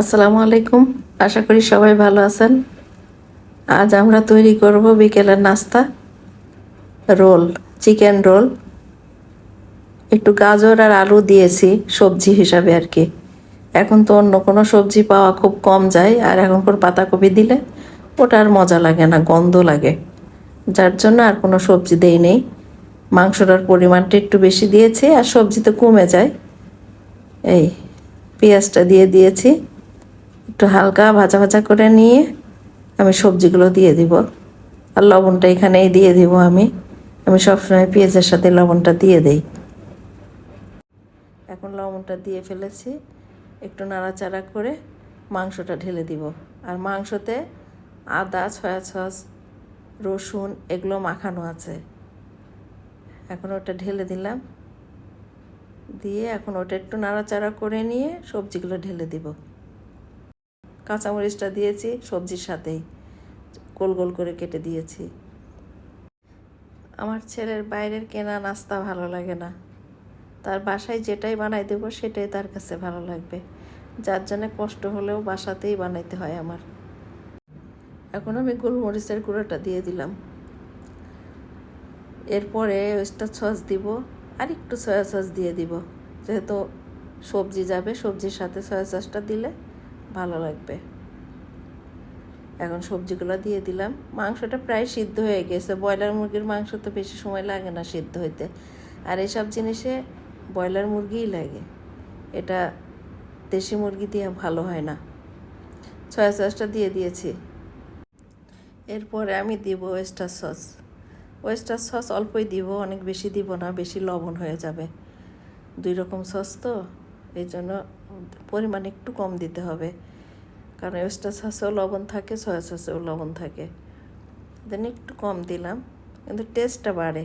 আসসালামু আলাইকুম। আশা করি সবাই ভালো আছেন। আজ আমরা তৈরি করব বিকেলের নাস্তা, রোল, চিকেন রোল। একটু গাজর আর আলু দিয়েছি সবজি হিসাবে আর কি। এখন তো অন্য কোনো সবজি পাওয়া খুব কম যায়, আর এখনকার পাতাকপি দিলে ওটা আর মজা লাগে না, গন্ধ লাগে। যার জন্য আর কোনো সবজি দেই নেই। মাংসটার পরিমাণটা একটু বেশি দিয়েছি, আর সবজি তো কমে যায়। এই পেঁয়াজটা দিয়ে দিয়েছি, একটু হালকা ভাজা ভাজা করে নিয়ে আমি সবজিগুলো দিয়ে দিব। আর লবণটা এখানেই দিয়ে দিব। আমি আমি সবসময় পেঁয়াজের সাথে লবণটা দিয়ে দেই। এখন লবণটা দিয়ে ফেলেছি, একটু নাড়াচাড়া করে মাংসটা ঢেলে দিব। আর মাংসতে আদা, সয়া সস, রসুন এগুলো মাখানো আছে। এখন ওটা ঢেলে দিলাম, দিয়ে এখন ওটা একটু নাড়াচাড়া করে নিয়ে সবজিগুলো ঢেলে দিব। কাঁচামরিচটা দিয়েছি সবজির সাথেই, গোল গোল করে কেটে দিয়েছি। আমার ছেলের বাইরের কেনা নাস্তা ভালো লাগে না, তার বাসায় যেটাই বানাই দেবো সেটাই তার কাছে ভালো লাগবে, যার জন্য কষ্ট হলেও বাসাতেই বানাইতে হয় আমার। এখন আমি গোলমরিচের গুঁড়োটা দিয়ে দিলাম। এরপরে ওয়েস্টার সস দিব, আর একটু সয়া সস দিয়ে দিব, যেহেতু সবজি যাবে, সবজির সাথে সয়া সসটা দিলে ভালো লাগবে। এখন সবজিগুলো দিয়ে দিলাম। মাংসটা প্রায় সিদ্ধ হয়ে গেছে। ব্রয়লার মুরগির মাংস তো বেশি সময় লাগে না সিদ্ধ হইতে, আর এসব জিনিসে ব্রয়লার মুরগিই লাগে, এটা দেশি মুরগি দিয়ে ভালো হয় না। সয়া সসটা দিয়ে দিয়েছি। এরপরে আমি দিব ওয়েস্টার সস। ওয়েস্টার সস অল্পই দিব, অনেক বেশি দিব না, বেশি লবণ হয়ে যাবে। 2 রকম সস তো, এই জন্য পরিমাণ একটু কম দিতে হবে, কারণ ওয়েস্টার সসেও লবণ থাকে, সয়া সসেও লবণ থাকে। দেন একটু কম দিলাম, কিন্তু টেস্টটা বাড়ে,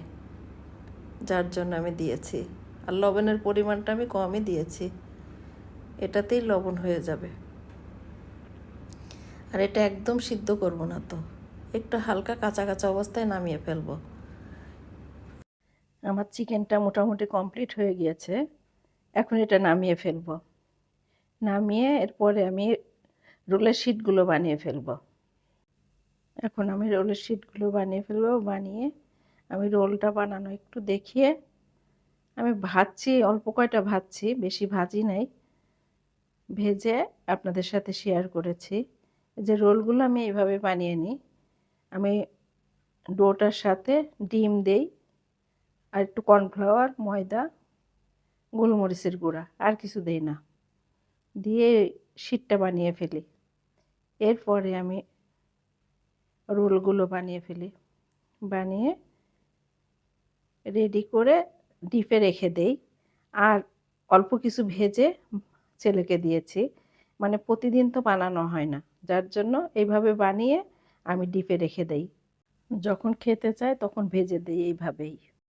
যার জন্য আমি দিয়েছি। আর লবণের পরিমাণটা আমি কমই দিয়েছি, এটাতেই লবণ হয়ে যাবে। আর এটা একদম সিদ্ধ করব না তো, একটু হালকা কাঁচা কাঁচা অবস্থায় নামিয়ে ফেলবো। আমার চিকেনটা মোটামুটি কমপ্লিট হয়ে গিয়েছে। এখন এটা নামিয়ে ফেলবো। নামিয়ে এরপরে আমি রোলের শিটগুলো বানিয়ে ফেলবো। এখন আমি রোলের শিটগুলো বানিয়ে ফেলবো। বানিয়ে আমি রোলটা বানানো একটু দেখিয়ে আমি ভাজছি, অল্প কয়টা ভাজছি, বেশি ভাজি নাই, ভেজে আপনাদের সাথে শেয়ার করেছি। যে রোলগুলো আমি এইভাবে বানিয়ে নিই। আমি ডোটার সাথে ডিম দেই, আর একটু কর্নফ্লাওয়ার, ময়দা, গোলমরিচের গুঁড়া, আর কিছু দেই না, দিয়ে শিটটা বানিয়ে ফেলি। এরপরে আমি রোলগুলো বানিয়ে ফেলি, বানিয়ে রেডি করে ডিপে রেখে দেই। আর অল্প কিছু ভেজে ছেলেকে দিয়েছি, মানে প্রতিদিন তো বানানো হয় না, যার জন্য এইভাবে বানিয়ে আমি ডিপে রেখে দেই। যখন খেতে চায় তখন ভেজে দিই এইভাবেই।